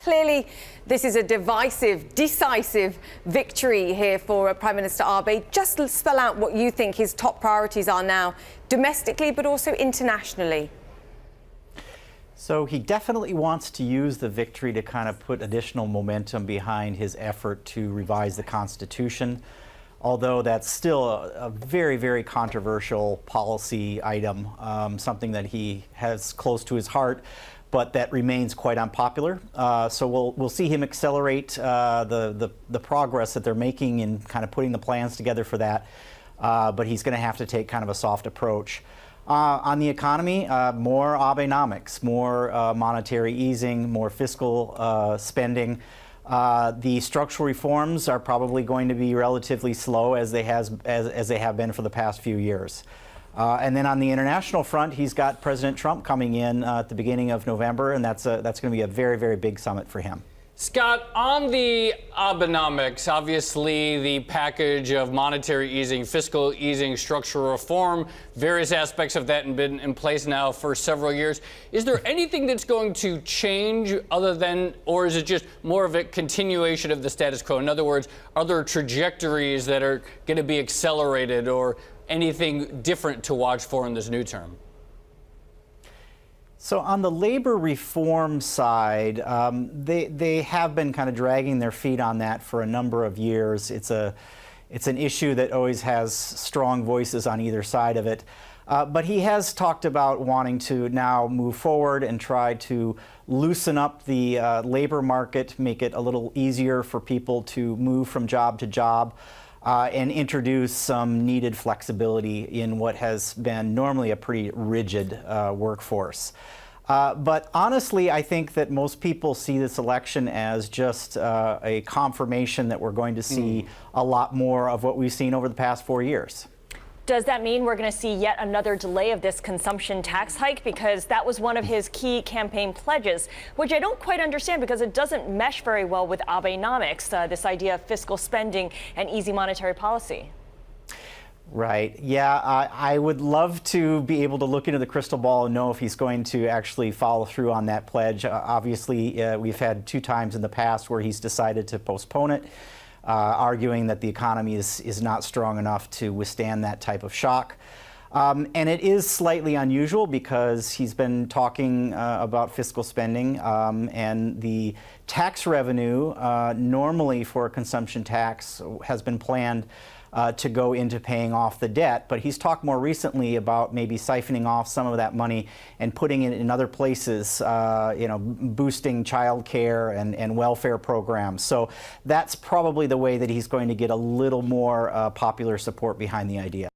Clearly, this is a decisive victory here for Prime Minister Abe. Just spell out what you think his top priorities are now, domestically but also internationally. So he definitely wants to use the victory to kind of put additional momentum behind his effort to revise the Constitution, although that's still a very, very controversial policy item, something that he has close to his heart, but that remains quite unpopular. So we'll see him accelerate the progress that they're making in kind of putting the plans together for that, but he's going to have to take kind of a soft approach. On the economy, more Abenomics, more monetary easing, more fiscal spending. The structural reforms are probably going to be relatively slow as they have been for the past few years. And then on the international front, he's got President Trump coming in at the beginning of November, and that's going to be a very, very big summit for him. Scott, on the Abenomics, obviously the package of monetary easing, fiscal easing, structural reform, various aspects of that have been in place now for several years. Is there anything that's going to change other than, or is it just more of a continuation of the status quo? In other words, are there trajectories that are going to be accelerated or anything different to watch for in this new term? So on the labor reform side, they have been kind of dragging their feet on that for a number of years. It's an issue that always has strong voices on either side of it. But he has talked about wanting to now move forward and try to loosen up the labor market, make it a little easier for people to move from job to job, and introduce some needed flexibility in what has been normally a pretty rigid workforce. But honestly, I think that most people see this election as just a confirmation that we're going to see a lot more of what we've seen over the past 4 years. Does that mean we're going to see yet another delay of this consumption tax hike? Because that was one of his key campaign pledges, which I don't quite understand because it doesn't mesh very well with Abenomics, this idea of fiscal spending and easy monetary policy. Right. Yeah, I would love to be able to look into the crystal ball and know if he's going to actually follow through on that pledge. Obviously, we've had 2 times in the past where he's decided to postpone it, arguing that the economy is not strong enough to withstand that type of shock. And it is slightly unusual because he's been talking about fiscal spending and the tax revenue normally for a consumption tax has been planned to go into paying off the debt, but he's talked more recently about maybe siphoning off some of that money and putting it in other places, boosting child care and welfare programs. So that's probably the way that he's going to get a little more popular support behind the idea.